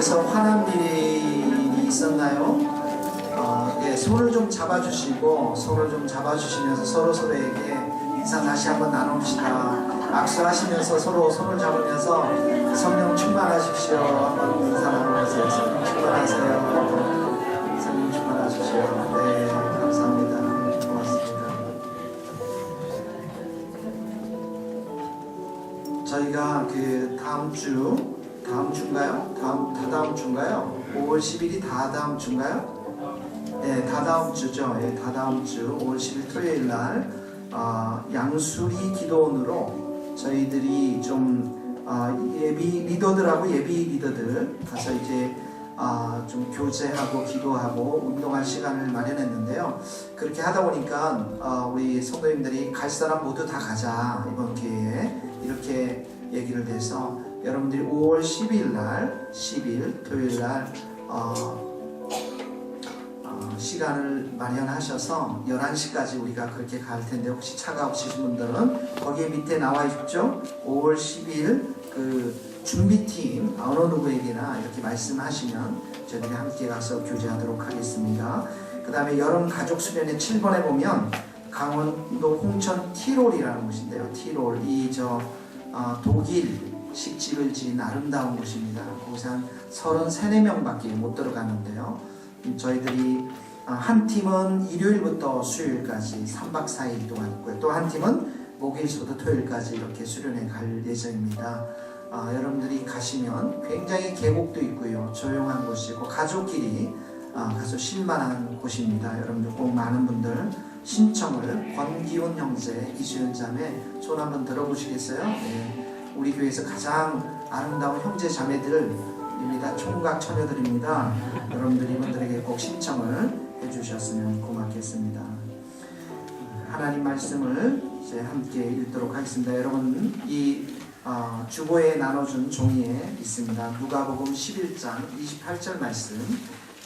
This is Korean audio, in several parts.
교회에서 화난 일이 있었나요? 예, 손을 좀 잡아주시고 손을 좀 잡아주시면서 서로에게 인사 다시 한번 나눕시다. 악수하시면서 서로 손을 잡으면서 성령 충만하십시오. 한번 인사 나누면서 성령 충만하세요. 성령 충만하십시오. 네, 감사합니다. 고맙습니다. 저희가 그 다음 주인가요? 다다음 주인가요? 5월 10일이 다다음 주인가요? 네, 다다음 주죠. 네, 다다음 주 5월 10일 토요일 날 양수리 기도원으로 저희들이 좀 예비 리더들하고 예비 리더들 가서 이제 좀 교제하고 기도하고 운동할 시간을 마련했는데요. 그렇게 하다 보니까 우리 성도님들이 갈 사람 모두 다 가자 이번 기회에 이렇게 얘기를 해서 여러분들이 5월 10일 날 10일 토요일 날 시간을 마련하셔서 11시까지 우리가 그렇게 갈 텐데 혹시 차가 없으신 분들은 거기에 밑에 나와 있죠. 5월 10일 그 준비팀 어느 누구에게나 이렇게 말씀하시면 저희들이 함께 가서 교제하도록 하겠습니다. 그 다음에 여름 가족 수련회 7번에 보면 강원도 홍천 티롤이라는 곳인데요. 티롤 독일 식집을 지은 아름다운 곳입니다. 거기서 한 33~34명밖에 못 들어가는데요. 저희들이 한 팀은 일요일부터 수요일까지 3박 4일 동안 있고요. 또 한 팀은 목요일부터 토요일까지 이렇게 수련회 갈 예정입니다. 여러분들이 가시면 굉장히 계곡도 있고요. 조용한 곳이고 가족끼리 가서 쉴만한 곳입니다. 여러분들 꼭 많은 분들 신청을 권기훈 형제, 이수연 자매 손 한번 들어보시겠어요? 네. 우리 교회에서 가장 아름다운 형제 자매들입니다. 총각 처녀들입니다. 여러분들 이분들에게 꼭 신청을 해주셨으면 고맙겠습니다. 하나님 말씀을 이제 함께 읽도록 하겠습니다. 여러분 이 주보에 나눠준 종이에 있습니다. 누가복음 11장 28절 말씀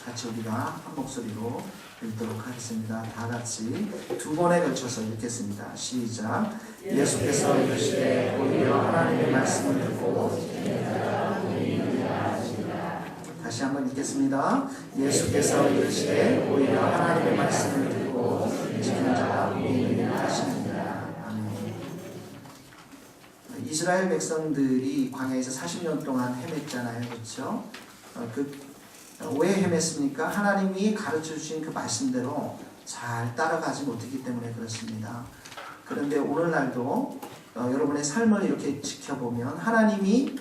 같이 우리가 한 목소리로 읽도록 하겠습니다. 다 같이 두 번에 걸쳐서 읽겠습니다. 시작. 예수께서 이르시되 오히려 하나님의 말씀을 듣고 다시 한번 읽겠습니다. 예수께서 이르시되 오히려 하나님의 말씀을 듣고 지키는 자가 의인이 하시느니라. 아멘. 이스라엘 백성들이 광야에서 40년 동안 헤맸잖아요. 그렇죠? 왜 헤맸습니까? 하나님이 가르쳐 주신 그 말씀대로 잘 따라가지 못했기 때문에 그렇습니다. 그런데 오늘날도 여러분의 삶을 이렇게 지켜보면 하나님이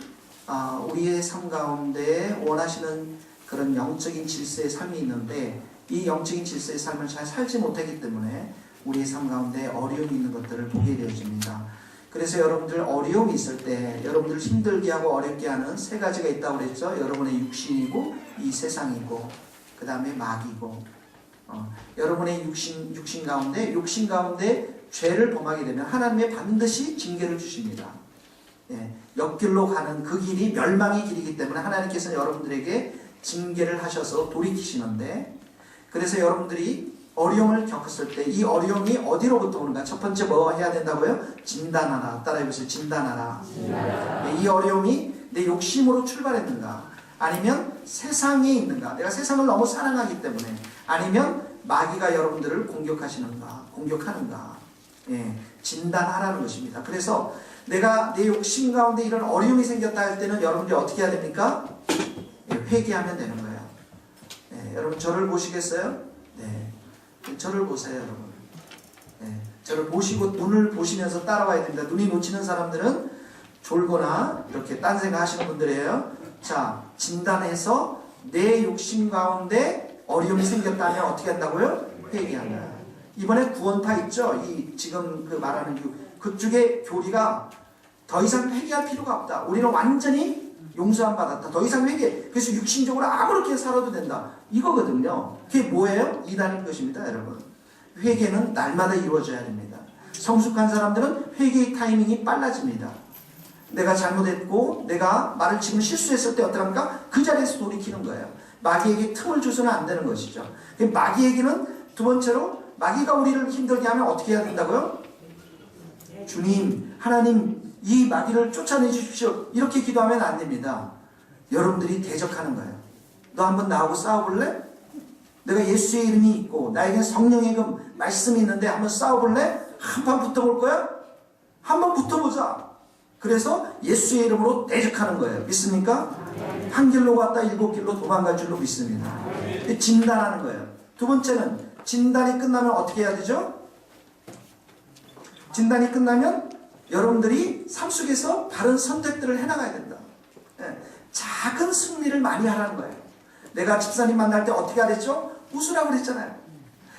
우리의 삶 가운데 원하시는 그런 영적인 질서의 삶이 있는데 이 영적인 질서의 삶을 잘 살지 못하기 때문에 우리의 삶 가운데 어려움이 있는 것들을 보게 되어집니다. 그래서 여러분들 어려움이 있을 때 여러분들 힘들게 하고 어렵게 하는 세 가지가 있다고 그랬죠. 여러분의 육신이고 이 세상이고 그 다음에 마귀고 여러분의 육신 가운데 죄를 범하게 되면 하나님의 반드시 징계를 주십니다. 예, 옆길로 가는 그 길이 멸망의 길이기 때문에 하나님께서는 여러분들에게 징계를 하셔서 돌이키시는데 그래서 여러분들이 어려움을 겪었을 때 이 어려움이 어디로부터 오는가? 첫 번째 뭐 해야 된다고요? 진단하라. 따라해보세요. 진단하라. 네, 이 어려움이 내 욕심으로 출발했는가? 아니면 세상에 있는가? 내가 세상을 너무 사랑하기 때문에 아니면 마귀가 여러분들을 공격하는가? 예, 진단하라는 것입니다. 그래서 내가 내 욕심 가운데 이런 어려움이 생겼다 할 때는 여러분들이 어떻게 해야 됩니까? 예, 회개하면 되는 거예요. 예, 여러분 저를 보시겠어요? 네, 저를 보세요 여러분. 예, 저를 보시고 눈을 보시면서 따라와야 됩니다. 눈이 놓치는 사람들은 졸거나 이렇게 딴 생각 하시는 분들이에요. 자, 진단해서 내 욕심 가운데 어려움이 생겼다면 어떻게 한다고요? 회개한다. 이번에 구원파 있죠? 이 지금 그 말하는 그쪽의 교리가 더 이상 회개할 필요가 없다. 우리는 완전히 용서함 받았다. 더 이상 회개. 그래서 육신적으로 아무렇게 살아도 된다. 이거거든요. 그게 뭐예요? 이단인 것입니다, 여러분. 회개는 날마다 이루어져야 됩니다. 성숙한 사람들은 회개의 타이밍이 빨라집니다. 내가 잘못했고 내가 말을 지금 실수했을 때 어떡합니까? 그 자리에서 돌이키는 거예요. 마귀에게 틈을 줘서는 안 되는 것이죠. 마귀에게는 두 번째로 마귀가 우리를 힘들게 하면 어떻게 해야 된다고요? 주님, 하나님 이 마귀를 쫓아내 주십시오. 이렇게 기도하면 안 됩니다. 여러분들이 대적하는 거예요. 너 한번 나하고 싸워볼래? 내가 예수의 이름이 있고 나에겐 성령의 그 말씀이 있는데 한번 싸워볼래? 한판 붙어볼 거야? 한번 붙어보자. 그래서 예수의 이름으로 대적하는 거예요. 믿습니까? 한 길로 갔다 7길로 도망갈 줄로 믿습니다. 진단하는 거예요. 두 번째는 진단이 끝나면 어떻게 해야 되죠? 진단이 끝나면 여러분들이 삶 속에서 바른 선택들을 해나가야 된다. 작은 승리를 많이 하라는 거예요. 내가 집사님 만날 때 어떻게 하랬죠? 웃으라고 그랬잖아요.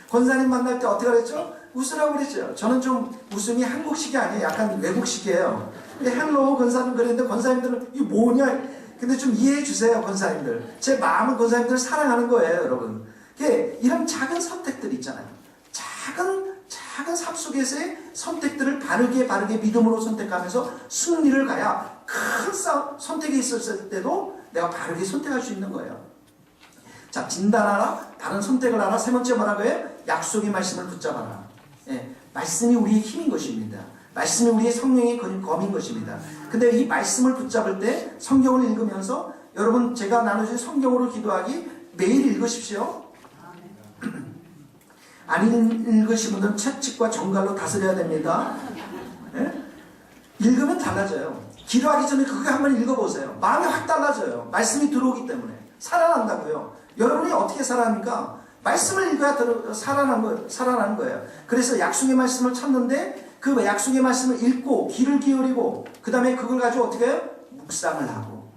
권사님 만날 때 어떻게 하랬죠? 웃으라고 그랬죠. 저는 좀 웃음이 한국식이 아니에요. 약간 외국식이에요. 근데 헬로 권사님 그랬는데 권사님들은 이게 뭐냐? 근데 좀 이해해 주세요, 권사님들. 제 마음은 권사님들을 사랑하는 거예요, 여러분. 이런 작은 선택들 있잖아요. 작은 삶 속에서의 선택들을 바르게 믿음으로 선택하면서 승리를 가야 큰 선택이 있었을 때도 내가 바르게 선택할 수 있는 거예요. 자, 진단하라, 바른 선택을 하라. 세 번째 뭐라고요? 약속의 말씀을 붙잡아라. 말씀이 우리의 힘인 것입니다. 말씀이 우리의 성령의 검인 것입니다. 근데 이 말씀을 붙잡을 때 성경을 읽으면서 여러분 제가 나눠준 성경으로 기도하기 매일 읽으십시오. 안 읽으신 분들은 채찍과 정갈로 다스려야 됩니다. 읽으면 달라져요. 기도하기 전에 그거 한번 읽어보세요. 마음이 확 달라져요. 말씀이 들어오기 때문에. 살아난다고요. 여러분이 어떻게 살아납니까? 말씀을 읽어야 살아나는 거예요. 그래서 약속의 말씀을 찾는데 그 약속의 말씀을 읽고 귀를 기울이고 그 다음에 그걸 가지고 어떻게 해요? 묵상을 하고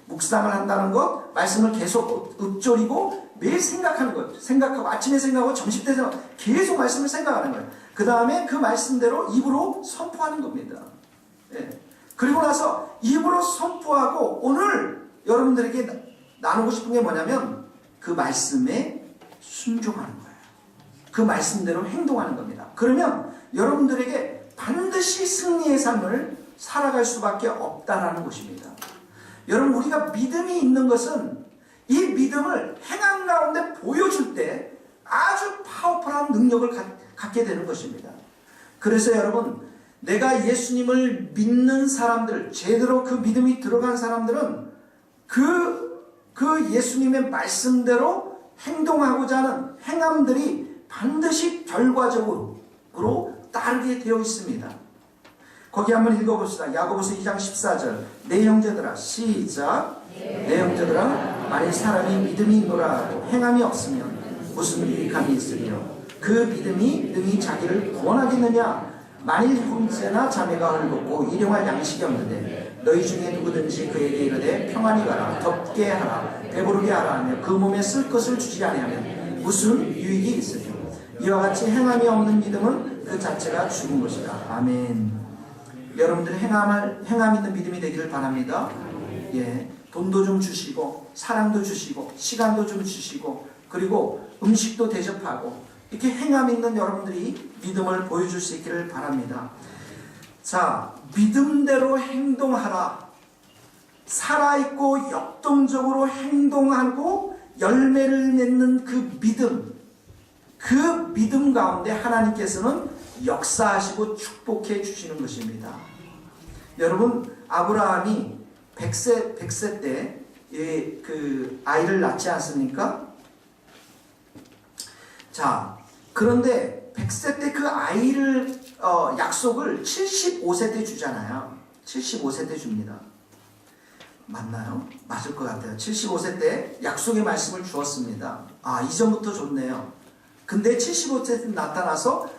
묵상을 한다는 것, 말씀을 계속 읊조리고 매일 생각하는 것, 생각하고 아침에 생각하고 점심때 생각하고 계속 말씀을 생각하는 거예요. 그 다음에 그 말씀대로 입으로 선포하는 겁니다. 그리고 나서 입으로 선포하고 오늘 여러분들에게 나누고 싶은 게 뭐냐면 그 말씀에 순종하는 거예요. 그 말씀대로 행동하는 겁니다. 그러면 여러분들에게 반드시 승리의 삶을 살아갈 수밖에 없다라는 것입니다. 여러분 우리가 믿음이 있는 것은 이 믿음을 행한 가운데 보여줄 때 아주 파워풀한 능력을 갖게 되는 것입니다. 그래서 여러분 내가 예수님을 믿는 사람들, 제대로 그 믿음이 들어간 사람들은 그 예수님의 말씀대로 행동하고자 하는 행함들이 반드시 결과적으로 따르게 되어 있습니다. 거기 한번 읽어봅시다. 야고보서 2장 14절. 내 형제들아, 시작. 내 형제들아, 만일 사람이 믿음이 있노라 하고 행함이 없으면 무슨 유익함이 있으리요? 그 믿음이 능히 자기를 구원하겠느냐? 만일 형제나 자매가 헐벗고 일용할 양식이 없는데 너희 중에 누구든지 그에게 이르되 평안히 가라, 덥게 하라, 배부르게 하라 하며 그 몸에 쓸 것을 주지 아니하면 무슨 유익이 있으리요? 이와 같이 행함이 없는 믿음은 그 자체가 죽은 것이다. 아멘. 여러분들이 행함 있는 믿음이 되기를 바랍니다. 돈도 좀 주시고 사랑도 주시고 시간도 좀 주시고 그리고 음식도 대접하고 이렇게 행함 있는 여러분들이 믿음을 보여줄 수 있기를 바랍니다. 자, 믿음대로 행동하라. 살아있고 역동적으로 행동하고 열매를 맺는 그 믿음 가운데 하나님께서는 역사하시고 축복해 주시는 것입니다. 여러분 아브라함이 100세 때 그 아이를 낳지 않습니까? 자, 그런데 100세 때 그 아이를 약속을 75세 때 주잖아요. 75세 때 줍니다. 맞나요? 맞을 것 같아요. 75세 때 약속의 말씀을 주었습니다. 이전부터 줬네요. 근데 75세 때 나타나서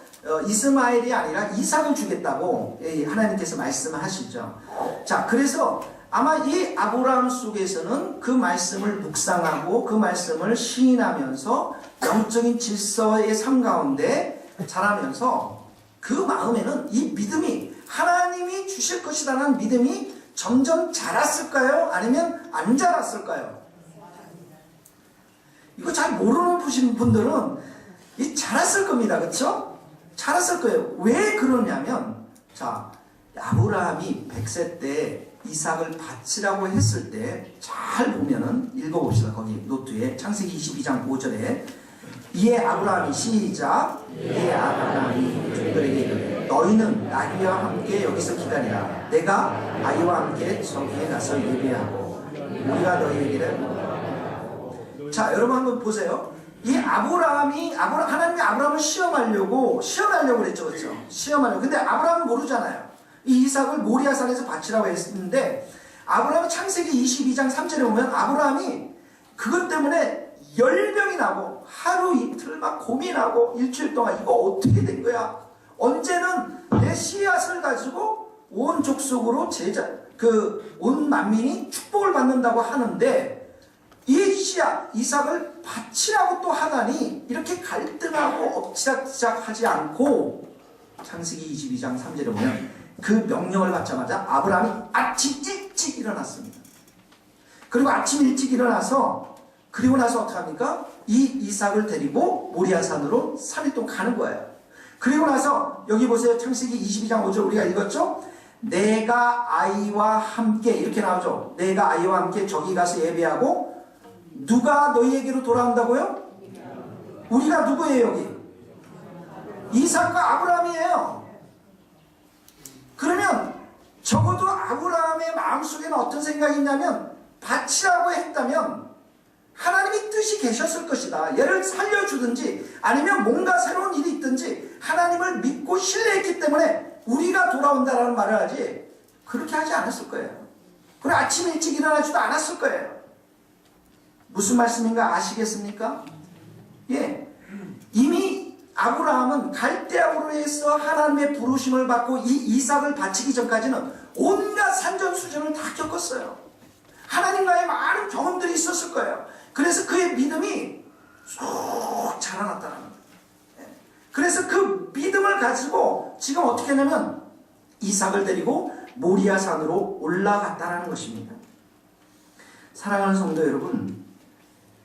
이스마엘이 아니라 이삭을 주겠다고 하나님께서 말씀을 하시죠. 자, 그래서 아마 이 아브라함 속에서는 그 말씀을 묵상하고 그 말씀을 시인하면서 영적인 질서의 삶 가운데 자라면서 그 마음에는 이 믿음이 하나님이 주실 것이라는 믿음이 점점 자랐을까요? 아니면 안 자랐을까요? 이거 잘 모르는 분들은 자랐을 겁니다. 그렇죠? 자랐을 거예요. 왜 그러냐면 자, 아브라함이 100세 때 이삭을 바치라고 했을 때 잘 보면은 읽어봅시다. 거기 노트에 창세기 22장 5절에 이에 아브라함이 시작. 이에 아브라함이 종들에게 이르되 너희는 나귀와 함께 여기서 기다리라. 내가 아이와 함께 저기에 가서 예배하고 우리가 너희에게를. 자, 여러분 한번 보세요. 이 하나님이 아브라함을 시험하려고 그랬죠, 그렇죠? 시험하려고. 근데 아브라함은 모르잖아요. 이 이삭을 모리아산에서 바치라고 했는데, 아브라함이 창세기 22장 3절에 보면 아브라함이 그것 때문에 열병이 나고 하루 이틀 막 고민하고 일주일 동안 이거 어떻게 된 거야? 언제는 내 씨앗을 가지고 온 족속으로 온 만민이 축복을 받는다고 하는데, 이 씨앗 이삭을 바치라고 또 하다니 이렇게 갈등하고 엎치락치락 하지 않고, 창세기 22장 3절에 보면 그 명령을 받자마자 아브라함이 아침 일찍 일어났습니다. 그리고 아침 일찍 일어나서, 그리고 나서 어떻게 합니까? 이 이삭을 데리고 모리아산으로 3일 동안 가는 거예요. 그리고 나서 여기 보세요. 창세기 22장 5절 우리가 읽었죠? 내가 아이와 함께, 이렇게 나오죠. 내가 아이와 함께 저기 가서 예배하고, 누가 너희에게로 돌아온다고요? 우리가 누구예요 여기? 이삭과 아브라함이에요. 그러면 적어도 아브라함의 마음속에는 어떤 생각이 있냐면, 바치라고 했다면 하나님이 뜻이 계셨을 것이다. 얘를 살려주든지 아니면 뭔가 새로운 일이 있든지 하나님을 믿고 신뢰했기 때문에 우리가 돌아온다라는 말을 하지, 그렇게 하지 않았을 거예요. 그리고 아침 일찍 일어나지도 않았을 거예요. 무슨 말씀인가 아시겠습니까? 예, 이미 아브라함은 갈대아우르에서 하나님의 부르심을 받고 이 이삭을 바치기 전까지는 온갖 산전수전을 다 겪었어요. 하나님과의 많은 경험들이 있었을 거예요. 그래서 그의 믿음이 쭉 자라났다는 거예요. 그래서 그 믿음을 가지고 지금 어떻게 하냐면 이삭을 데리고 모리아산으로 올라갔다는 것입니다. 사랑하는 성도 여러분,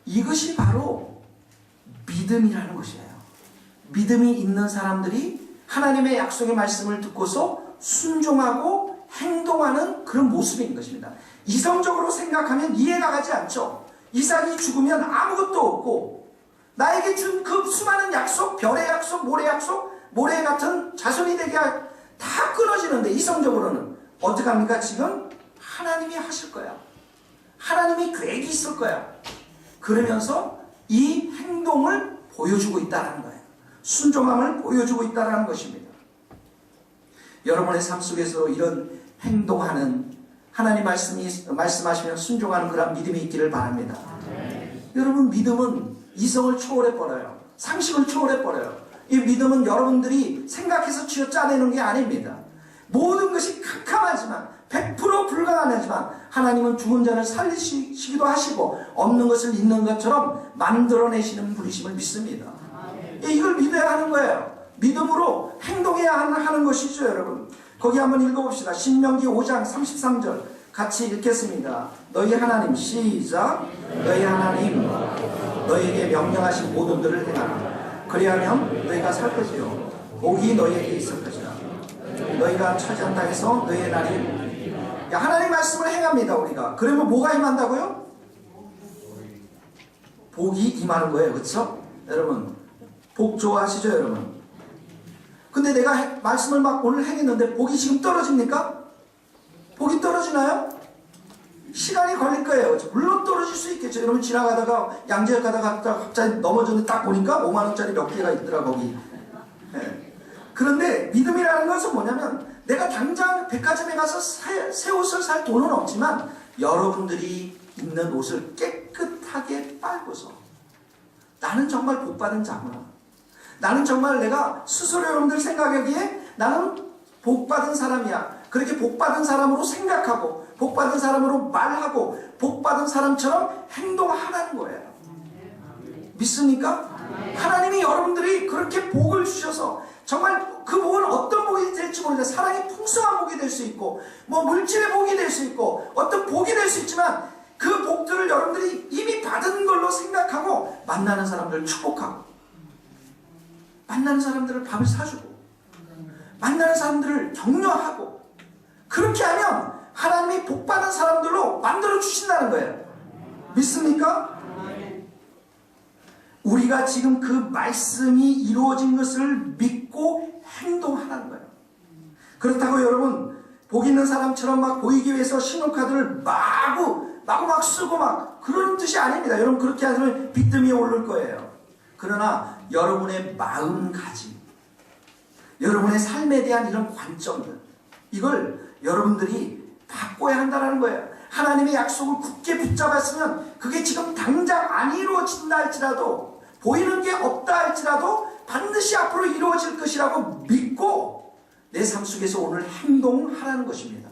이것이 바로 믿음이라는 것이에요. 믿음이 있는 사람들이 하나님의 약속의 말씀을 듣고서 순종하고 행동하는 그런 모습인 것입니다. 이성적으로 생각하면 이해가 가지 않죠. 이삭이 죽으면 아무것도 없고, 나에게 준 그 수많은 약속, 별의 약속, 모래 같은 자손이 되게 다 끊어지는데, 이성적으로는 어떻게 합니까? 지금 하나님이 하실 거야. 하나님이 계획이 있을 거야. 그러면서 이 행동을 보여주고 있다는 거예요. 순종함을 보여주고 있다는 것입니다. 여러분의 삶 속에서 이런 행동하는, 하나님 말씀하시면 순종하는 그런 믿음이 있기를 바랍니다. 여러분, 믿음은 이성을 초월해버려요. 상식을 초월해버려요. 이 믿음은 여러분들이 생각해서 쥐어짜내는 게 아닙니다. 모든 것이 캄캄하지만 100% 불가능하지만 하나님은 죽은 자를 살리시기도 하시고 없는 것을 있는 것처럼 만들어내시는 분이심을 믿습니다. 이걸 믿어야 하는 거예요. 믿음으로 행동해야 하는 것이죠, 여러분. 거기 한번 읽어봅시다. 신명기 5장 33절 같이 읽겠습니다. 너희 하나님, 시작. 너희 하나님 너희에게 명령하신 모든 들을 행하라. 그리하면 너희가 살 것이요 복이 너희에게 있을 것이라. 너희가 차지한 땅에서 너희의 날이, 하나님 말씀을 행합니다 우리가. 그러면 뭐가 임한다고요? 복이 임하는 거예요. 그렇죠? 여러분 복 좋아하시죠 여러분? 근데 내가 말씀을 막 오늘 행했는데 복이 지금 떨어집니까? 복이 떨어지나요? 시간이 걸릴 거예요. 물론 떨어질 수 있겠죠. 여러분 지나가다가 양재역 가다가 갑자기 넘어졌는데 딱 보니까 5만원짜리 몇 개가 있더라 거기. 네. 그런데 믿음이라는 것은 뭐냐면, 내가 당장 백화점에 가서 새 옷을 살 돈은 없지만 여러분들이 입는 옷을 깨끗하게 빨고서, 나는 정말 복받은 자구나, 나는 정말 내가 스스로 여러분들 생각하기에 나는 복받은 사람이야, 그렇게 복받은 사람으로 생각하고 복받은 사람으로 말하고 복받은 사람처럼 행동하라는 거예요. 믿습니까? 하나님이 여러분들이 그렇게 복을 주셔서, 정말 그 복은 어떤 복이 될지 모르는데 사랑이 풍성한 복이 될 수 있고, 뭐 물질의 복이 될 수 있고, 어떤 복이 될 수 있지만 그 복들을 여러분들이 이미 받은 걸로 생각하고 만나는 사람들을 축복하고, 만나는 사람들을 밥을 사주고, 만나는 사람들을 격려하고, 그렇게 하면 하나님이 복받은 사람들로 만들어 주신다는 거예요. 믿습니까? 우리가 지금 그 말씀이 이루어진 것을 믿고 행동하라는 거예요. 그렇다고 여러분 복 있는 사람처럼 막 보이기 위해서 신용카드를 마구 마구 막 쓰고 막 그런 뜻이 아닙니다. 여러분 그렇게 하시면 비듬이 오를 거예요. 그러나 여러분의 마음가짐, 여러분의 삶에 대한 이런 관점들, 이걸 여러분들이 바꿔야 한다는 거예요. 하나님의 약속을 굳게 붙잡았으면 그게 지금 당장 안 이루어진다 할지라도, 보이는 게 없다 할지라도 반드시 앞으로 이루어질 것이라고 믿고 내 삶 속에서 오늘 행동하라는 것입니다.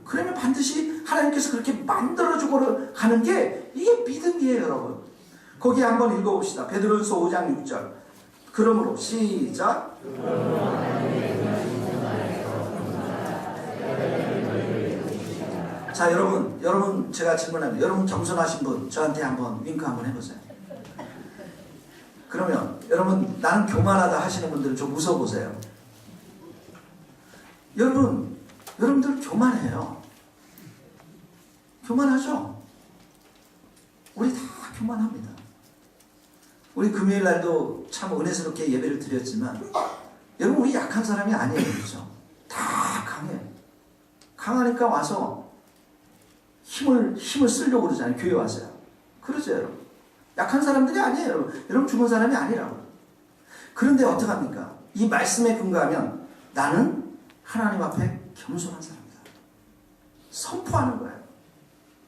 그러면 반드시 하나님께서 그렇게 만들어주고 하는 게 이게 믿음이에요, 여러분. 거기 한번 읽어봅시다. 베드로전서 5장 6절. 그러므로 시작. 자, 여러분 제가 질문합니다. 여러분 겸손하신 분 저한테 한번 윙크 한번 해보세요. 그러면 여러분 나는 교만하다 하시는 분들 좀 웃어보세요. 여러분들 교만해요. 교만하죠? 우리 다 교만합니다. 우리 금요일 날도 참 은혜스럽게 예배를 드렸지만 여러분 우리 약한 사람이 아니에요. 그렇죠? 다 강해요. 강하니까 와서 힘을 쓰려고 그러잖아요. 교회 와서요. 그러죠, 여러분. 약한 사람들이 아니에요, 여러분. 여러분 죽은 사람이 아니라고. 그런데 어떡합니까? 이 말씀에 근거하면 나는 하나님 앞에 겸손한 사람이다. 선포하는 거예요.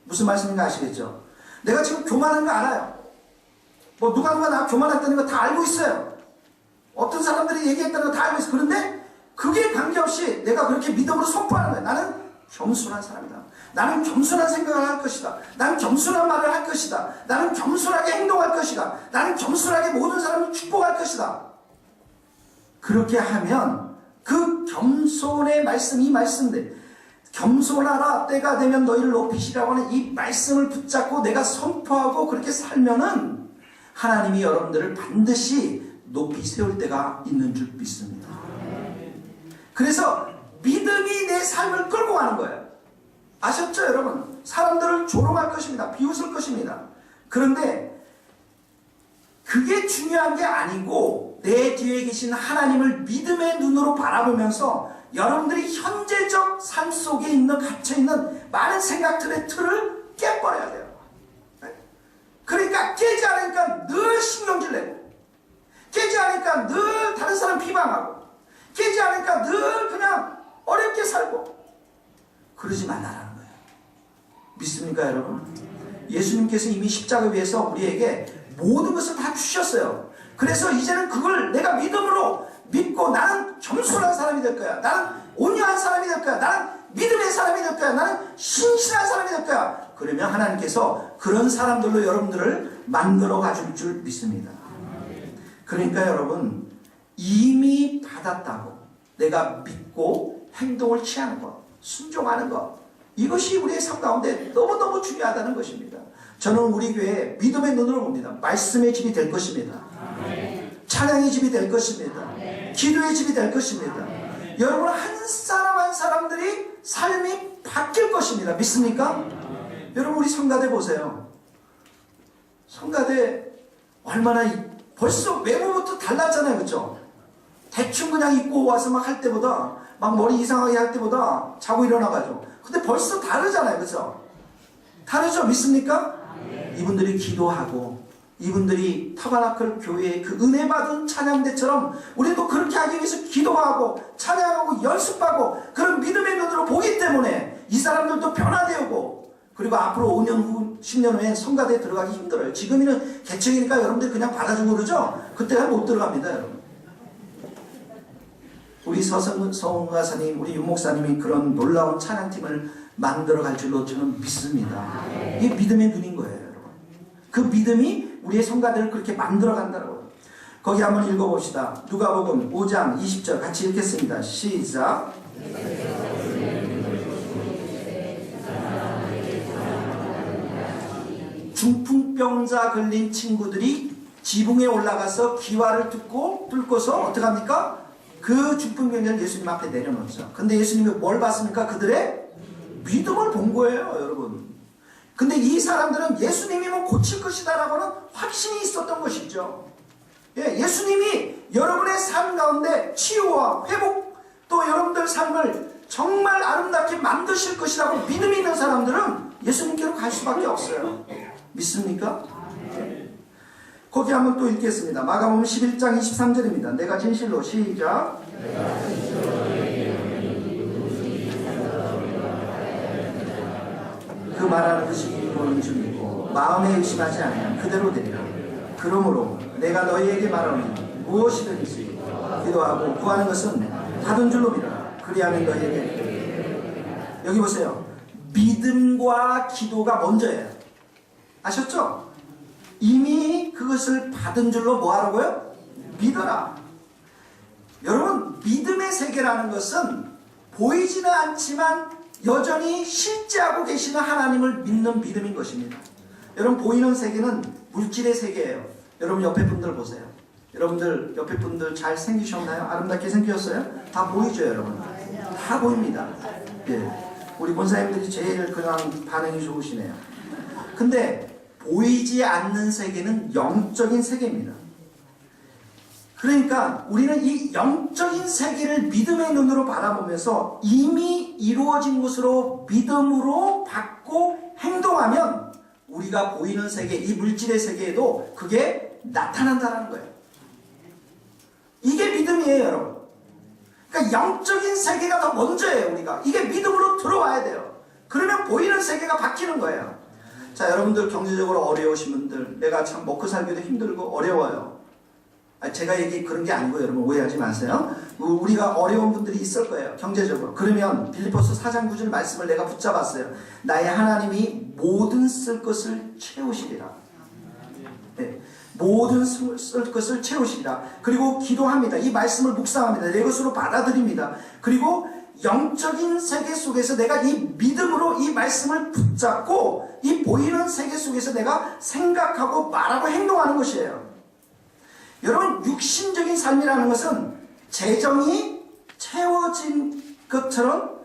무슨 말씀인가 아시겠죠? 내가 지금 교만한 거 알아요. 뭐 누가 나 교만했다는 거 다 알고 있어요. 어떤 사람들이 얘기했다는 거 다 알고 있어요. 그런데 그게 관계없이 내가 그렇게 믿음으로 선포하는 거예요. 나는 겸손한 사람이다. 나는 겸손한 생각을 할 것이다. 나는 겸손한 말을 할 것이다. 나는 겸손하게 행동할 것이다. 나는 겸손하게 모든 사람을 축복할 것이다. 그렇게 하면 그 겸손의 말씀, 이 말씀들, 겸손하라 때가 되면 너희를 높이시라고 하는 이 말씀을 붙잡고 내가 선포하고 그렇게 살면은 하나님이 여러분들을 반드시 높이 세울 때가 있는 줄 믿습니다. 그래서 믿음이 내 삶을 끌고 가는 거예요. 아셨죠, 여러분? 사람들을 조롱할 것입니다. 비웃을 것입니다. 그런데 그게 중요한 게 아니고 내 뒤에 계신 하나님을 믿음의 눈으로 바라보면서 여러분들이 현재적 삶 속에 있는 갇혀있는 많은 생각들의 틀을 깨버려야 돼요. 그러니까 깨지 않으니까 늘 신경질 내고, 깨지 않으니까 늘 다른 사람 비방하고, 깨지 않으니까 늘 그냥 어렵게 살고, 그러지 말라라는 거예요. 믿습니까, 여러분? 예수님께서 이미 십자가 위에서 우리에게 모든 것을 다 주셨어요. 그래서 이제는 그걸 내가 믿음으로 믿고 나는 겸손한 사람이 될 거야. 나는 온유한 사람이 될 거야. 나는 믿음의 사람이 될 거야. 나는 신실한 사람이 될 거야. 그러면 하나님께서 그런 사람들로 여러분들을 만들어 가줄 줄 믿습니다. 그러니까 여러분 이미 받았다고 내가 믿고 행동을 취하는 것, 순종하는 것, 이것이 우리의 삶 가운데 너무너무 중요하다는 것입니다. 저는 우리 교회 믿음의 눈으로 봅니다. 말씀의 집이 될 것입니다. 찬양의 집이 될 것입니다. 기도의 집이 될 것입니다. 여러분 한 사람 한 사람들이 삶이 바뀔 것입니다. 믿습니까? 여러분 우리 성가대 보세요. 성가대 얼마나 벌써 외모부터 달랐잖아요. 그렇죠? 대충 그냥 입고 와서 막 할 때보다 막 머리 이상하게 할 때보다 자고 일어나가지고 근데 벌써 다르잖아요. 그렇죠? 다르죠? 믿습니까? 이분들이 기도하고 이분들이 타바나클 교회의 그 은혜 받은 찬양대처럼 우리도 그렇게 하기 위해서 기도하고 찬양하고 연습하고 그런 믿음의 눈으로 보기 때문에 이 사람들도 변화되고 그리고 앞으로 5년 후 10년 후에 성가대에 들어가기 힘들어요. 지금은 개척이니까 여러분들 그냥 받아주고 그러죠? 그때는 못 들어갑니다. 여러분. 우리 서성가사님 우리 윤목사님이 그런 놀라운 찬양팀을 만들어갈 줄로 저는 믿습니다. 이게 믿음의 눈인 거예요. 여러분. 그 믿음이 우리의 성가대를 그렇게 만들어간다고. 거기 한번 읽어봅시다. 누가복음 5장 20절 같이 읽겠습니다. 시작. 중풍병자 걸린 친구들이 지붕에 올라가서 기와를 뚫고서 어떻게 합니까? 그 중풍병자를 예수님 앞에 내려놓죠. 근데 예수님이 뭘 봤습니까? 그들의 믿음을 본 거예요, 여러분. 근데 이 사람들은 예수님이면 고칠 것이다 라고는 확신이 있었던 것이죠. 예수님이 여러분의 삶 가운데 치유와 회복 또 여러분들 삶을 정말 아름답게 만드실 것이라고 믿음이 있는 사람들은 예수님께로 갈 수밖에 없어요. 믿습니까? 거기 한번 또 읽겠습니다. 마가복음 11장 23절입니다. 내가 진실로 시작. 그 말하는 것이 이루어진 줄이고 마음에 의심하지 아니하면 그대로 되리라. 그러므로 내가 너희에게 말하노니 무엇이든지 기도하고 구하는 것은 받은 줄로 믿어라. 그리하면 너희에게. 여기 보세요. 믿음과 기도가 먼저예요. 아셨죠? 이미 그것을 받은 줄로 뭐 하라고요? 믿어라. 여러분, 믿음의 세계라는 것은 보이지는 않지만 여전히 실제하고 계시는 하나님을 믿는 믿음인 것입니다. 여러분, 보이는 세계는 물질의 세계예요. 여러분 옆에 분들 보세요. 여러분들 옆에 분들 잘 생기셨나요? 아름답게 생기셨어요? 다 보이죠, 여러분? 다 보입니다. 예. 우리 권사님들이 제일 그냥 반응이 좋으시네요. 근데 보이지 않는 세계는 영적인 세계입니다. 그러니까 우리는 이 영적인 세계를 믿음의 눈으로 바라보면서 이미 이루어진 것으로 믿음으로 받고 행동하면 우리가 보이는 세계, 이 물질의 세계에도 그게 나타난다는 거예요. 이게 믿음이에요, 여러분. 그러니까 영적인 세계가 더 먼저예요, 우리가. 이게 믿음으로 들어와야 돼요. 그러면 보이는 세계가 바뀌는 거예요. 자, 여러분들 경제적으로 어려우신 분들, 내가 참 먹고 살기도 힘들고 어려워요. 제가 얘기 그런 게 아니고 여러분 오해하지 마세요. 우리가 어려운 분들이 있을 거예요, 경제적으로. 그러면 빌립보서 4장 9절 말씀을 내가 붙잡았어요. 나의 하나님이 모든 쓸 것을 채우시리라. 네. 모든 쓸 것을 채우시리라. 그리고 기도합니다. 이 말씀을 묵상합니다. 내 것으로 받아들입니다. 그리고 영적인 세계 속에서 내가 이 믿음으로 이 말씀을 붙잡고 이 보이는 세계 속에서 내가 생각하고 말하고 행동하는 것이에요. 여러분, 육신적인 삶이라는 것은 재정이 채워진 것처럼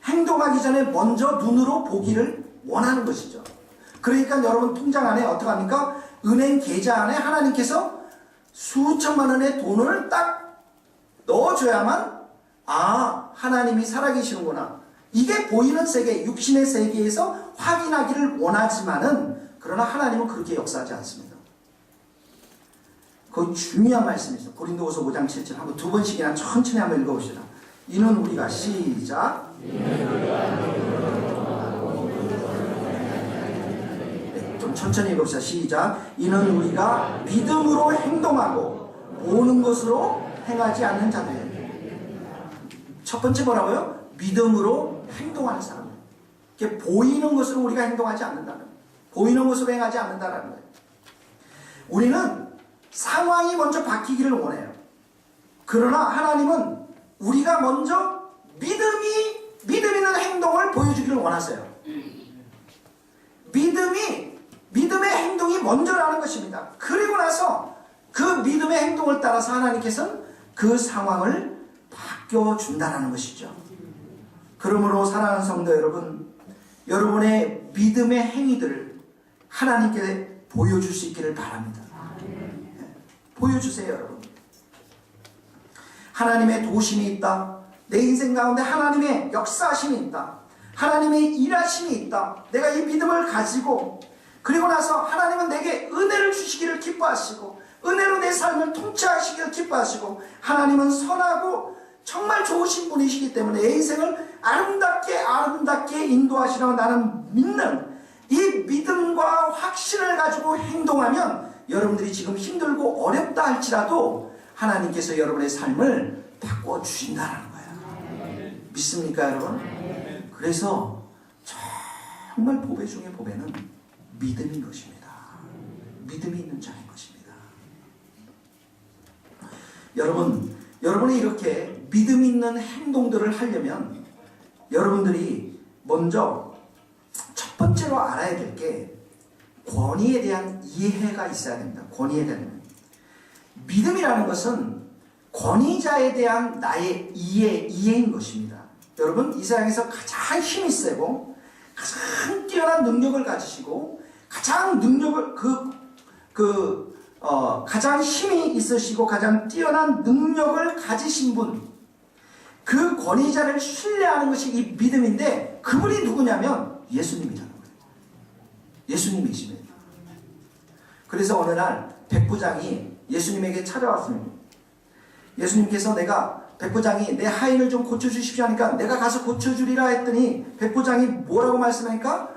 행동하기 전에 먼저 눈으로 보기를 원하는 것이죠. 그러니까 여러분 통장 안에 어떡합니까? 은행 계좌 안에 하나님께서 수천만 원의 돈을 딱 넣어줘야만 하나님이 살아계시는구나. 이게 보이는 세계, 육신의 세계에서 확인하기를 원하지만은 그러나 하나님은 그렇게 역사하지 않습니다. 거기 중요한 말씀이 있어요. 고린도후서 5장 7절 한번 두 번씩이나 천천히 한번 읽어봅시다. 이는 우리가 시작. 좀 천천히 읽읍시다. 시작. 이는 우리가 믿음으로 행동하고 보는 것으로 행하지 않는 자들이에요. 첫 번째 뭐라고요? 믿음으로 행동하는 사람. 이게 보이는 것으로 우리가 행동하지 않는다는 거예요. 보이는 것으로 행하지 않는다는 거예요. 우리는 상황이 먼저 바뀌기를 원해요. 그러나 하나님은 우리가 먼저 믿음 있는 행동을 보여주기를 원하세요. 믿음의 행동이 먼저라는 것입니다. 그리고 나서 그 믿음의 행동을 따라서 하나님께서는 그 상황을 바뀌어준다는 것이죠. 그러므로 사랑하는 성도 여러분, 여러분의 믿음의 행위들을 하나님께 보여줄 수 있기를 바랍니다. 보여주세요, 여러분. 하나님의 도심이 있다. 내 인생 가운데 하나님의 역사하심이 있다. 하나님의 일하심이 있다. 내가 이 믿음을 가지고 그리고 나서 하나님은 내게 은혜를 주시기를 기뻐하시고 은혜로 내 삶을 통치하시기를 기뻐하시고 하나님은 선하고 정말 좋으신 분이시기 때문에 내 인생을 아름답게 인도하시라고 나는 믿는 이 믿음과 확신을 가지고 행동하면 여러분들이 지금 힘들고 어렵다 할지라도 하나님께서 여러분의 삶을 바꿔주신다는 거예요. 믿습니까, 여러분? 그래서 정말 보배 중에 보배는 믿음인 것입니다. 믿음이 있는 자인 것입니다. 여러분이 이렇게 믿음 있는 행동들을 하려면 여러분들이 먼저 첫 번째로 알아야 될 게 권위에 대한 이해가 있어야 됩니다. 권위에 대한 믿음이라는 것은 권위자에 대한 나의 이해인 것입니다. 여러분, 이 세상에서 가장 힘이 세고 가장 뛰어난 능력을 가지시고 가장 가장 힘이 있으시고 가장 뛰어난 능력을 가지신 분, 그 권위자를 신뢰하는 것이 이 믿음인데 그분이 누구냐면 예수님이라는 거예요. 예수님이십니다. 그래서 어느 날 백부장이 예수님에게 찾아왔습니다. 예수님께서 백부장이 내 하인을 좀 고쳐주십시오 하니까 내가 가서 고쳐주리라 했더니 백부장이 뭐라고 말씀하니까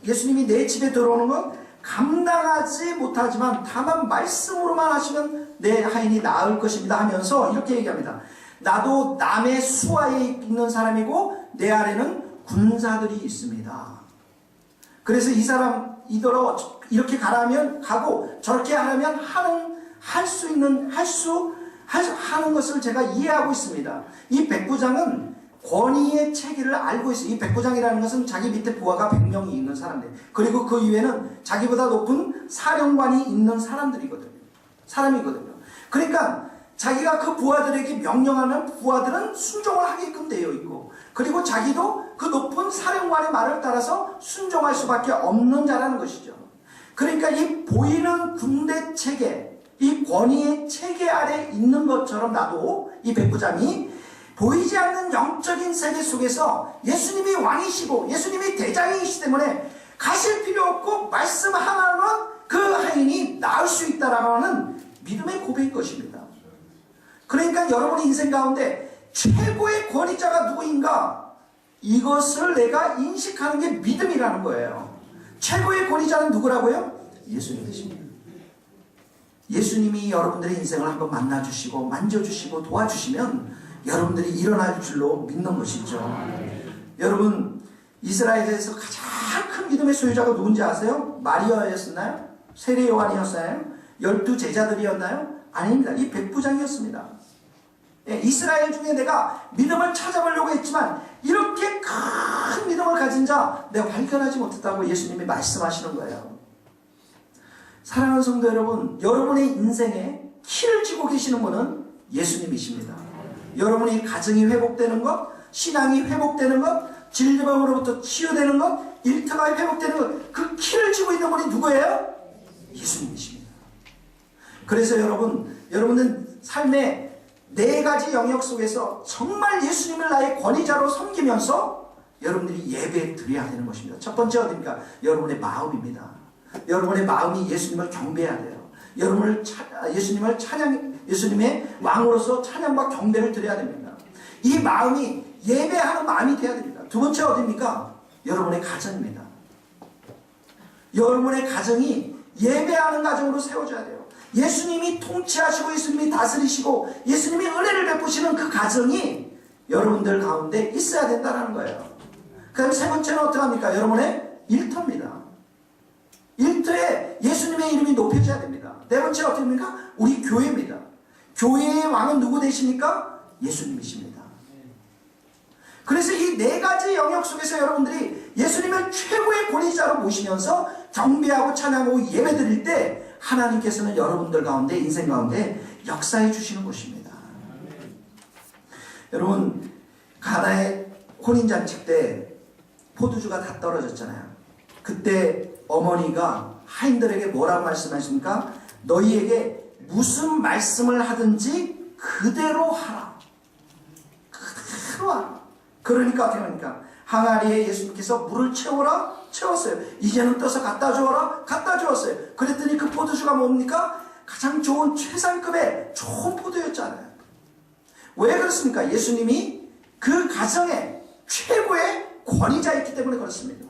예수님이 내 집에 들어오는 건 감당하지 못하지만 다만 말씀으로만 하시면 내 하인이 나을 것입니다 하면서 이렇게 얘기합니다. 나도 남의 수하에 있는 사람이고 내 아래는 군사들이 있습니다. 그래서 이 사람 이렇게 가라면 가고 저렇게 하라면 하는 것을 제가 이해하고 있습니다. 이 백부장은 권위의 체계를 알고 있어요. 이 백부장이라는 것은 자기 밑에 부하가 100명이 있는 사람들, 그리고 그 이외에는 자기보다 높은 사령관이 있는 사람이거든요. 그러니까 자기가 그 부하들에게 명령하면 부하들은 순종을 하게끔 되어 있고, 그리고 자기도 그 높은 사령관의 말을 따라서 순종할 수밖에 없는 자라는 것이죠. 그러니까 이 보이는 군대 체계, 이 권위의 체계 아래 있는 것처럼 나도 이 백부장이 보이지 않는 영적인 세계 속에서 예수님이 왕이시고 예수님이 대장이시기 때문에 가실 필요 없고 말씀 하나로는 그 하인이 나을 수 있다라고 하는 믿음의 고백일 것입니다. 그러니까 여러분의 인생 가운데 최고의 권위자가 누구인가? 이것을 내가 인식하는 게 믿음이라는 거예요. 최고의 권위자는 누구라고요? 예수님이십니다. 예수님이 여러분들의 인생을 한번 만나주시고 만져주시고 도와주시면 여러분들이 일어날 줄로 믿는 것이죠. 여러분, 이스라엘에서 가장 큰 믿음의 소유자가 누군지 아세요? 마리아였나요? 세례 요한이었나요? 12 제자들이었나요? 아닙니다. 이 백부장이었습니다. 이스라엘 중에 내가 믿음을 찾아보려고 했지만 이렇게 큰 믿음을 가진 자 내가 발견하지 못했다고 예수님이 말씀하시는 거예요. 사랑하는 성도 여러분, 여러분의 인생에 키를 쥐고 계시는 분은 예수님이십니다. 여러분이 가정이 회복되는 것, 신앙이 회복되는 것, 질병으로부터 치유되는 것, 일터가 회복되는 것, 그 키를 쥐고 있는 분이 누구예요? 예수님이십니다. 그래서 여러분은 삶의 4가지 영역 속에서 정말 예수님을 나의 권위자로 섬기면서 여러분들이 예배 드려야 되는 것입니다. 첫 번째 어디입니까? 여러분의 마음입니다. 여러분의 마음이 예수님을 경배해야 돼요. 예수님의 왕으로서 찬양과 경배를 드려야 됩니다. 이 마음이 예배하는 마음이 되어야 됩니다. 두 번째 어디입니까? 여러분의 가정입니다. 여러분의 가정이 예배하는 가정으로 세워져야 돼요. 예수님이 통치하시고 예수님이 다스리시고 예수님이 은혜를 베푸시는 그 가정이 여러분들 가운데 있어야 된다는 거예요. 그 다음에 세 번째는 어떻게 합니까? 여러분의 일터입니다. 일터에 예수님의 이름이 높여져야 됩니다. 네 번째 어떻게 합니까? 우리 교회입니다. 교회의 왕은 누구 되십니까? 예수님이십니다. 그래서 이 4가지 영역 속에서 여러분들이 예수님을 최고의 권위자로 모시면서 경배하고 찬양하고 예배드릴 때 하나님께서는 여러분들 가운데 인생 가운데 역사해 주시는 것입니다. 여러분, 가나의 혼인잔치 때 포도주가 다 떨어졌잖아요. 그때 어머니가 하인들에게 뭐라고 말씀하십니까? 너희에게 무슨 말씀을 하든지 그대로 하라. 그대로 하라. 그러니까 어떻게 합니까? 항아리에 예수님께서 물을 채웠어요. 이제는 떠서 갖다 주어라. 갖다 주었어요. 그랬더니 그 포도주가 뭡니까? 가장 좋은 최상급의 좋은 포도였잖아요. 왜 그렇습니까? 예수님이 그 가정의 최고의 권위자였기 때문에 그렇습니다.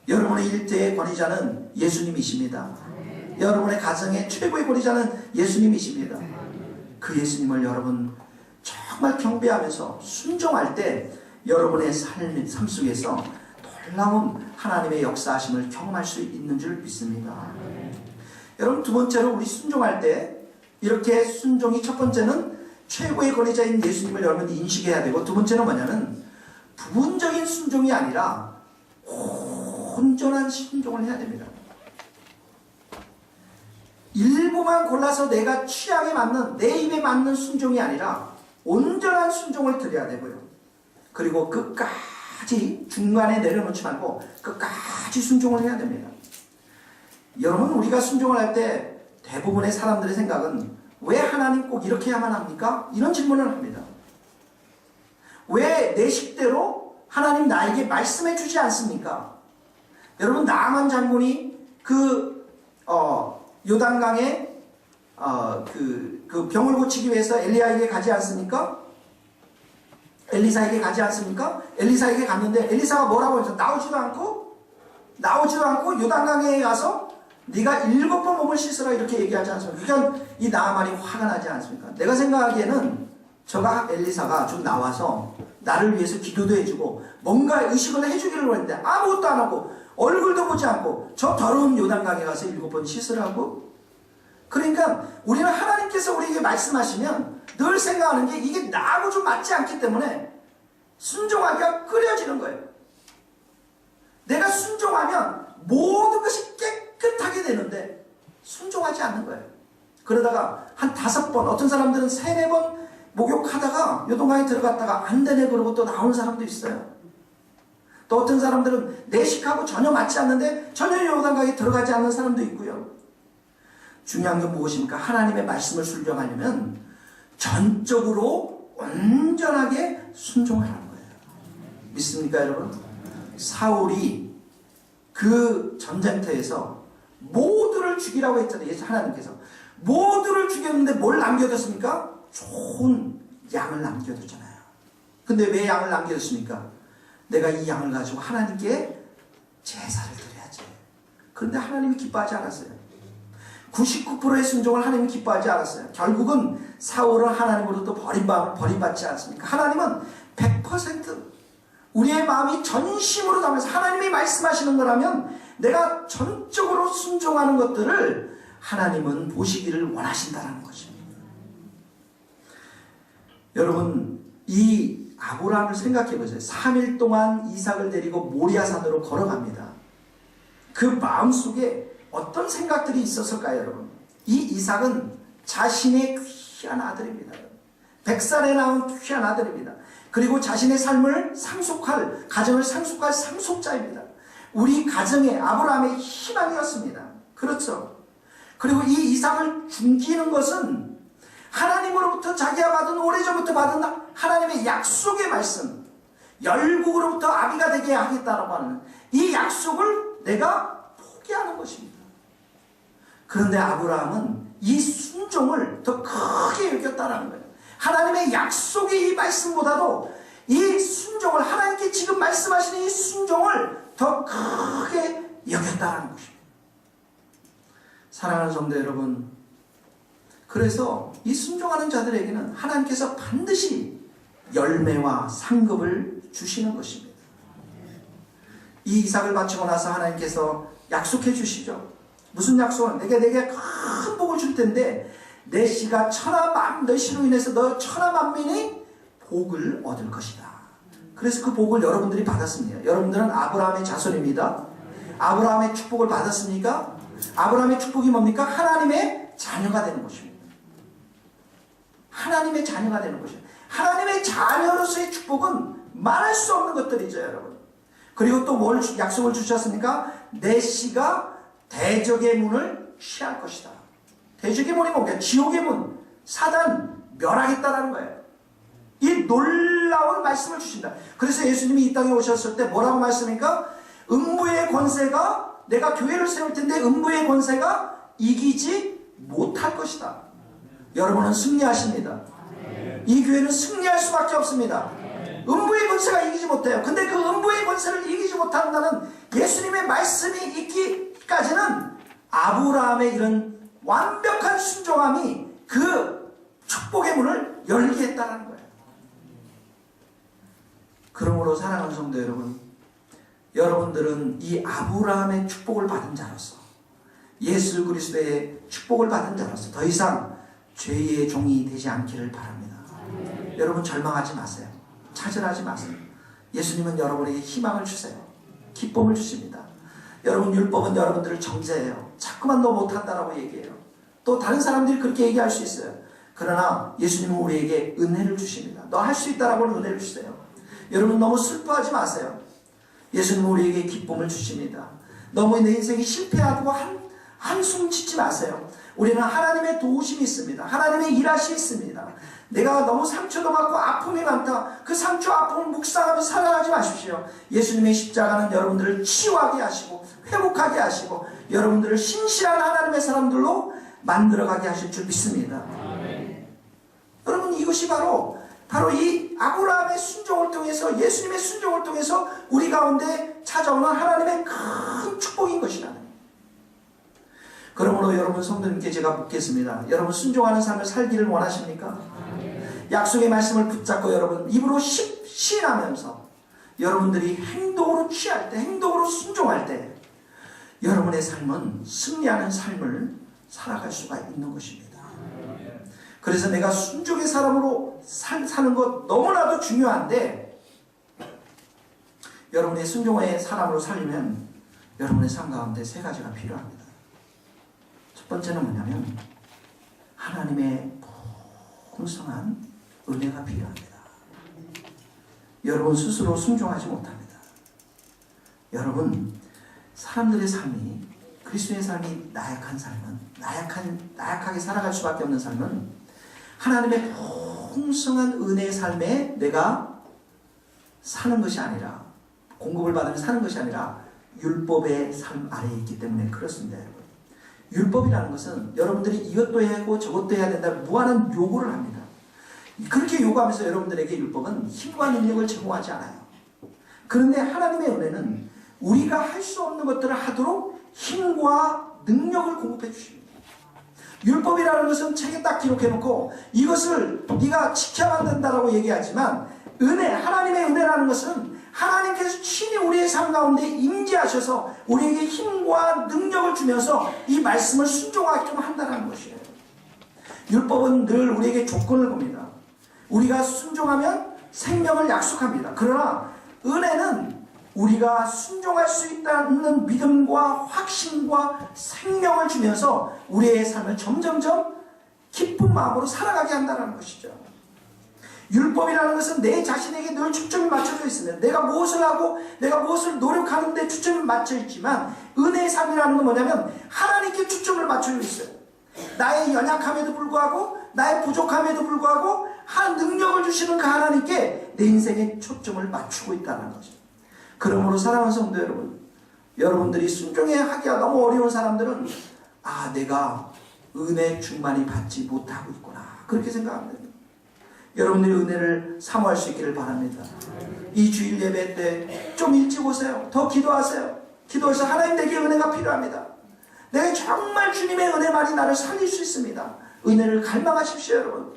여러분의 일터의 권위자는 예수님이십니다. 여러분의 가정의 최고의 권위자는 예수님이십니다. 그 예수님을 여러분 정말 경배하면서 순종할 때 여러분의 삶 속에서 놀라운 하나님의 역사하심을 경험할 수 있는 줄 믿습니다. 여러분, 두 번째로 우리 순종할 때 이렇게 순종이, 첫 번째는 최고의 권위자인 예수님을 여러분이 인식해야 되고, 두 번째는 뭐냐면 부분적인 순종이 아니라 온전한 순종을 해야 됩니다. 일부만 골라서 내가 취향에 맞는, 내 입에 맞는 순종이 아니라 온전한 순종을 드려야 되고요. 그리고 끝까지 중간에 내려놓지 말고 끝까지 순종을 해야 됩니다. 여러분, 우리가 순종을 할 때 대부분의 사람들의 생각은 왜 하나님 꼭 이렇게 해야만 합니까? 이런 질문을 합니다. 왜 내 식대로 하나님 나에게 말씀해 주지 않습니까? 여러분 나아만 장군이 요단강에 그 병을 고치기 위해서 엘리야에게 가지 않습니까? 엘리사에게 가지 않습니까? 엘리사에게 갔는데 엘리사가 뭐라고 했죠? 나오지도 않고 요단강에 가서 네가 7번 몸을 씻으라 이렇게 얘기하지 않습니까? 그러니까 이 나아만이 화가 나지 않습니까? 내가 생각하기에는 저가 엘리사가 좀 나와서 나를 위해서 기도도 해주고 뭔가 의식을 해주기를 했는데 아무것도 안 하고 얼굴도 보지 않고 저 더러운 요단강에 가서 7번 씻으라고? 그러니까 우리는 하나님께서 우리에게 말씀하시면 늘 생각하는 게 이게 나하고 좀 맞지 않기 때문에 순종하기가 꺼려지는 거예요. 내가 순종하면 모든 것이 깨끗하게 되는데 순종하지 않는 거예요. 그러다가 한 5번, 어떤 사람들은 3, 4번 목욕하다가 요동강에 들어갔다가 안 되네 그러고 또 나오는 사람도 있어요. 또 어떤 사람들은 내식하고 전혀 맞지 않는데 전혀 요단강에 들어가지 않는 사람도 있고요. 중요한 건 무엇입니까? 하나님의 말씀을 순종하려면 전적으로 온전하게 순종하라는 거예요. 믿습니까 여러분? 사울이 그 전쟁터에서 모두를 죽이라고 했잖아요. 하나님께서 모두를 죽였는데 뭘 남겨뒀습니까? 좋은 양을 남겨뒀잖아요. 근데 왜 양을 남겨뒀습니까? 내가 이 양을 가지고 하나님께 제사를 드려야지. 그런데 하나님이 기뻐하지 않았어요. 99%의 순종을 하나님이 기뻐하지 않았어요. 결국은 사울은 하나님으로부터 버림받지 않습니까? 하나님은 100% 우리의 마음이 전심으로 담아서 하나님이 말씀하시는 거라면 내가 전적으로 순종하는 것들을 하나님은 보시기를 원하신다는 것입니다. 여러분 이 아브라함을 생각해 보세요. 3일 동안 이삭을 데리고 모리아산으로 걸어갑니다. 그 마음속에 어떤 생각들이 있었을까요 여러분? 이 이삭은 자신의 귀한 아들입니다. 100살에 낳은 귀한 아들입니다. 그리고 자신의 삶을 상속할, 가정을 상속할 상속자입니다. 우리 가정의 아브라함의 희망이었습니다. 그렇죠? 그리고 이 이삭을 숨기는 것은 하나님으로부터 자기가 받은 오래전부터 받은 하나님의 약속의 말씀, 열국으로부터 아비가 되게 하겠다라고 하는 이 약속을 내가 포기하는 것입니다. 그런데 아브라함은 이 순종을 더 크게 여겼다는 거예요. 하나님의 약속의 이 말씀보다도 이 순종을, 하나님께 지금 말씀하시는 이 순종을 더 크게 여겼다는 것입니다. 사랑하는 성도 여러분, 그래서 이 순종하는 자들에게는 하나님께서 반드시 열매와 상급을 주시는 것입니다. 이 이삭을 바치고 나서 하나님께서 약속해 주시죠. 무슨 약속은? 내게 큰 복을 줄 텐데 내 씨가 내 씨로 인해서 너 천하 만민이 복을 얻을 것이다. 그래서 그 복을 여러분들이 받았습니다. 여러분들은 아브라함의 자손입니다. 아브라함의 축복을 받았습니까? 아브라함의 축복이 뭡니까? 하나님의 자녀가 되는 것입니다. 하나님의 자녀가 되는 것입니다. 하나님의 자녀로서의 축복은 말할 수 없는 것들이죠, 여러분. 그리고 또 뭘 약속을 주셨습니까? 내 씨가 대적의 문을 취할 것이다. 대적의 문이 뭐냐? 지옥의 문, 사단 멸하겠다라는 거예요. 이 놀라운 말씀을 주신다. 그래서 예수님이 이 땅에 오셨을 때 뭐라고 말씀합니까? 음부의 권세가, 내가 교회를 세울 텐데 음부의 권세가 이기지 못할 것이다. 여러분은 승리하십니다. 이 교회는 승리할 수밖에 없습니다. 음부의 권세가 이기지 못해요. 근데 그 음부의 권세를 이기지 못한다는 예수님의 말씀이 있기까지는 아브라함의 이런 완벽한 순종함이 그 축복의 문을 열게 했다는 거예요. 그러므로 사랑하는 성도 여러분, 여러분들은 이 아브라함의 축복을 받은 자로서, 예수 그리스도의 축복을 받은 자로서 더 이상 죄의 종이 되지 않기를 바랍니다. 여러분 절망하지 마세요. 차절하지 마세요. 예수님은 여러분에게 희망을 주세요. 기쁨을 주십니다. 여러분 율법은 여러분들을 정죄해요. 자꾸만 너 못한다라고 얘기해요. 또 다른 사람들이 그렇게 얘기할 수 있어요. 그러나 예수님은 우리에게 은혜를 주십니다. 너 할 수 있다라고 은혜를 주세요. 여러분 너무 슬퍼하지 마세요. 예수님은 우리에게 기쁨을 주십니다. 너무 내 인생이 실패하고 한숨 짓지 마세요. 우리는 하나님의 도우심이 있습니다. 하나님의 일하심이 있습니다. 내가 너무 상처도 받고 아픔이 많다. 그 상처 아픔을 묵상하며 살아가지 마십시오. 예수님의 십자가는 여러분들을 치유하게 하시고 회복하게 하시고 여러분들을 신실한 하나님의 사람들로 만들어가게 하실 줄 믿습니다. 여러분, 이것이 바로 이 아브라함의 순종을 통해서, 예수님의 순종을 통해서 우리 가운데 찾아오는 하나님의 큰 축복인 것이다. 그러므로 여러분 성도님께 제가 묻겠습니다. 여러분 순종하는 삶을 살기를 원하십니까? 약속의 말씀을 붙잡고 여러분 입으로 시인하면서 여러분들이 행동으로 취할 때, 행동으로 순종할 때 여러분의 삶은 승리하는 삶을 살아갈 수가 있는 것입니다. 그래서 내가 순종의 사람으로 사는 것 너무나도 중요한데, 여러분의 순종의 사람으로 살려면 여러분의 삶 가운데 세 가지가 필요합니다. 첫 번째는 뭐냐면 하나님의 풍성한 은혜가 필요합니다. 여러분 스스로 순종하지 못합니다. 여러분, 사람들의 삶이, 그리스도의 삶이 나약한 삶은, 나약하게 살아갈 수밖에 없는 삶은 하나님의 풍성한 은혜의 삶에 내가 사는 것이 아니라, 공급을 받으며 사는 것이 아니라 율법의 삶 아래에 있기 때문에 그렇습니다. 여러분, 율법이라는 것은 여러분들이 이것도 해야 하고 저것도 해야 된다 무한한 요구를 합니다. 그렇게 요구하면서 여러분들에게 율법은 힘과 능력을 제공하지 않아요. 그런데 하나님의 은혜는 우리가 할 수 없는 것들을 하도록 힘과 능력을 공급해 주십니다. 율법이라는 것은 책에 딱 기록해놓고 이것을 네가 지켜야 된다라고 얘기하지만, 하나님의 은혜라는 것은 하나님께서 친히 우리의 삶 가운데 임재하셔서 우리에게 힘과 능력을 주면서 이 말씀을 순종하게끔 한다는 것이에요. 율법은 늘 우리에게 조건을 겁니다. 우리가 순종하면 생명을 약속합니다. 그러나 은혜는 우리가 순종할 수 있다는 믿음과 확신과 생명을 주면서 우리의 삶을 점점점 기쁜 마음으로 살아가게 한다는 것이죠. 율법이라는 것은 내 자신에게 늘 초점이 맞춰져 있으면, 내가 무엇을 하고 내가 무엇을 노력하는 데 초점이 맞춰 있지만, 은혜의 삶이라는 건 뭐냐면 하나님께 초점을 맞춰져 있어요. 나의 연약함에도 불구하고, 나의 부족함에도 불구하고 한 능력을 주시는 그 하나님께 내 인생의 초점을 맞추고 있다는 거죠. 그러므로 사랑하는 성도 여러분, 여러분들이 순종하기가 너무 어려운 사람들은 내가 은혜 충만히 받지 못하고 있구나, 그렇게 생각합니다. 여러분들이 은혜를 사모할 수 있기를 바랍니다. 이 주일 예배 때 좀 일찍 오세요. 더 기도하세요. 기도해서 하나님, 내게 은혜가 필요합니다. 내가 정말 주님의 은혜만이 나를 살릴 수 있습니다. 은혜를 갈망하십시오, 여러분.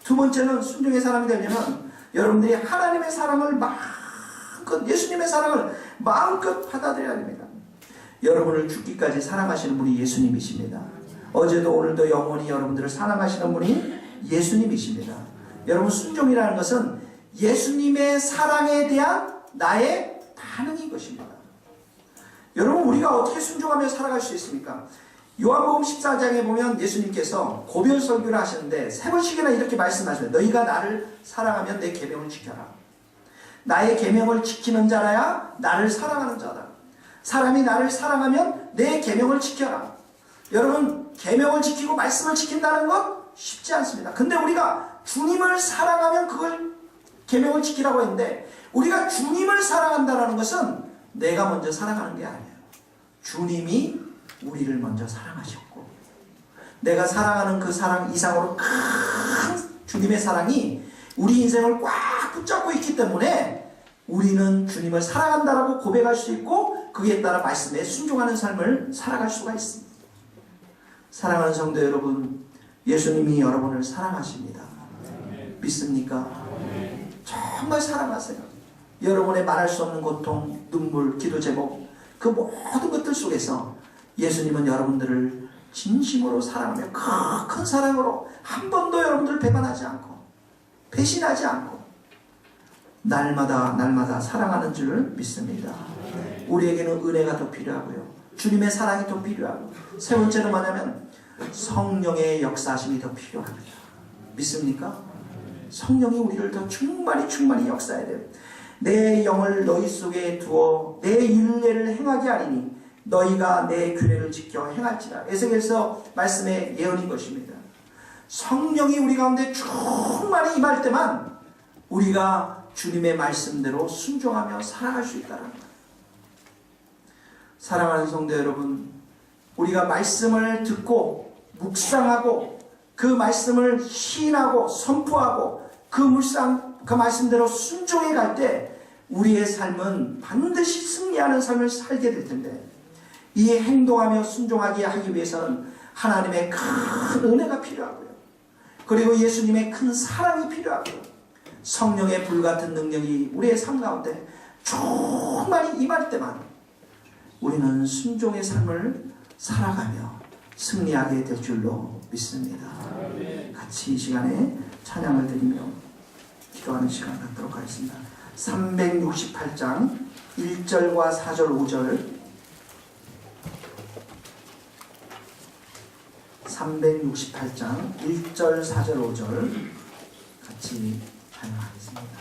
두 번째는 순종의 사람이 되려면 여러분들이 하나님의 사랑을 마음껏, 예수님의 사랑을 마음껏 받아들여야 됩니다. 여러분을 죽기까지 사랑하시는 분이 예수님이십니다. 어제도 오늘도 영원히 여러분들을 사랑하시는 분이 예수님이십니다. 여러분, 순종이라는 것은 예수님의 사랑에 대한 나의 반응인 것입니다. 여러분, 우리가 어떻게 순종하며 살아갈 수 있습니까? 요한복음 14장에 보면 예수님께서 고별 설교를 하시는데 3번씩이나 이렇게 말씀하십니다. 너희가 나를 사랑하면 내 계명을 지켜라. 나의 계명을 지키는 자라야 나를 사랑하는 자다. 사람이 나를 사랑하면 내 계명을 지켜라. 여러분, 계명을 지키고 말씀을 지킨다는 것 쉽지 않습니다. 근데 우리가 주님을 사랑하면 그걸 계명을 지키라고 했는데, 우리가 주님을 사랑한다는 것은 내가 먼저 사랑하는 게 아니에요. 주님이 우리를 먼저 사랑하셨고, 내가 사랑하는 그 사랑 이상으로 큰 주님의 사랑이 우리 인생을 꽉 붙잡고 있기 때문에 우리는 주님을 사랑한다라고 고백할 수 있고, 그에 따라 말씀에 순종하는 삶을 살아갈 수가 있습니다. 사랑하는 성도 여러분, 예수님이 여러분을 사랑하십니다. 믿습니까? 정말 사랑하세요. 여러분의 말할 수 없는 고통, 눈물, 기도 제목, 그 모든 것들 속에서 예수님은 여러분들을 진심으로 사랑하며 큰 사랑으로 한 번도 여러분들을 배반하지 않고 배신하지 않고 날마다 사랑하는 줄 믿습니다. 우리에게는 은혜가 더 필요하고요, 주님의 사랑이 더 필요하고, 세 번째는 뭐냐면 성령의 역사하심이 더 필요합니다. 믿습니까? 성령이 우리를 더 충만히 역사해야 돼요. 내 영을 너희 속에 두어 내 율례를 행하게 하리니 너희가 내 규례를 지켜 행할지라. 에스겔서 말씀의 예언인 것입니다. 성령이 우리 가운데 충만히 임할 때만 우리가 주님의 말씀대로 순종하며 살아갈 수 있다는 거예요. 사랑하는 성도 여러분, 우리가 말씀을 듣고 묵상하고 그 말씀을 시인하고 선포하고 그 말씀대로 순종해 갈 때 우리의 삶은 반드시 승리하는 삶을 살게 될 텐데, 이 행동하며 순종하게 하기 위해서는 하나님의 큰 은혜가 필요하고요, 그리고 예수님의 큰 사랑이 필요하고요, 성령의 불같은 능력이 우리의 삶 가운데 충만히 임할 때만 우리는 순종의 삶을 살아가며 승리하게 될 줄로 믿습니다. 같이 이 시간에 찬양을 드리며 기도하는 시간 갖도록 하겠습니다. 368장 1절과 4절 5절 368장 1절 4절 5절 같이 찬양하겠습니다.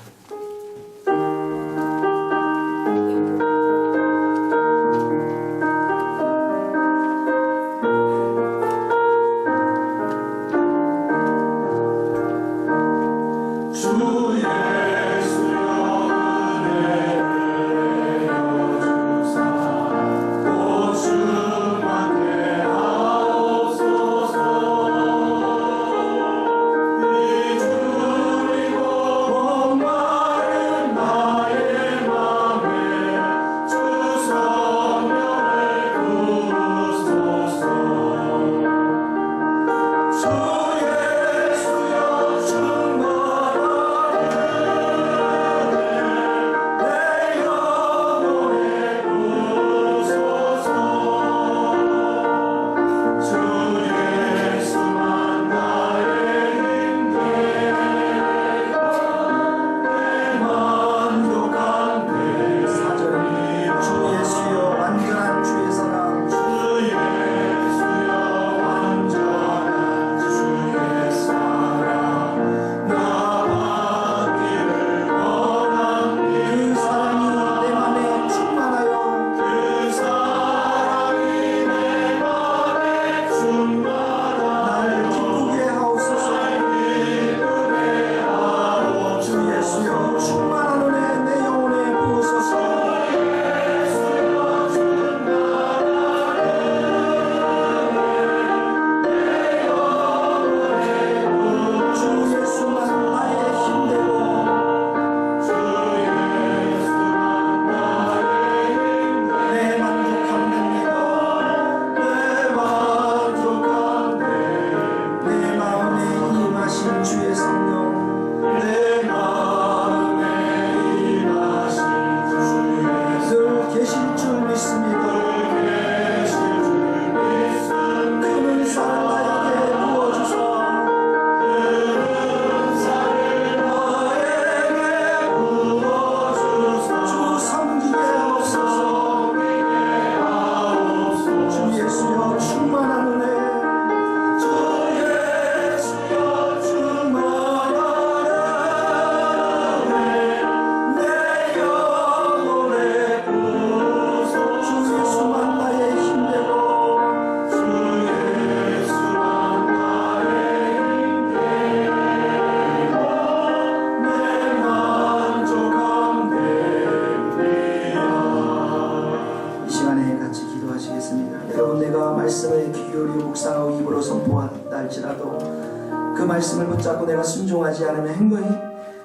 그 말씀을 붙잡고 내가 순종하지 않으면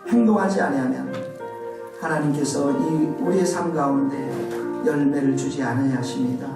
행동하지 아니하면 하나님께서 우리의 삶 가운데 열매를 주지 않으려 하십니다.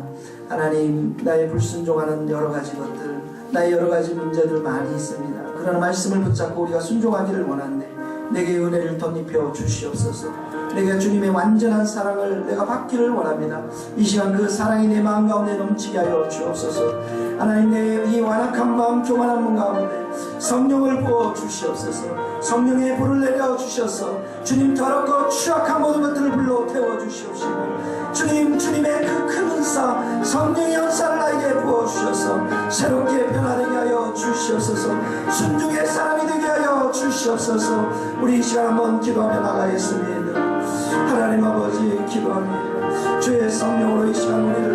하나님, 나의 불순종하는 여러 가지 것들, 나의 여러 가지 문제들 많이 있습니다. 그러나 말씀을 붙잡고 우리가 순종하기를 원하는데 내게 은혜를 덧입혀 주시옵소서. 내가 주님의 완전한 사랑을 내가 받기를 원합니다. 이 시간 그 사랑이 내 마음 가운데 넘치게 하여 주옵소서. 하나님, 내 이 완악한 마음, 교만한 마음 가운데 성령을 부어 주시옵소서. 성령의 불을 내려 주셔서 주님 더럽고 추악한 모든 것들을 불러 태워 주시옵시고, 주님의 그 큰 은사, 성령의 은사를 나에게 부어 주셔서 새롭게 변화되게 하여 주시옵소서. 순종의 사람이 되게 하여 주시옵소서. 우리 이 시간 한번 기도하며 나가겠습니다. 하나님 아버지, 기도합니다. 주의 성령으로 이 시간 우리를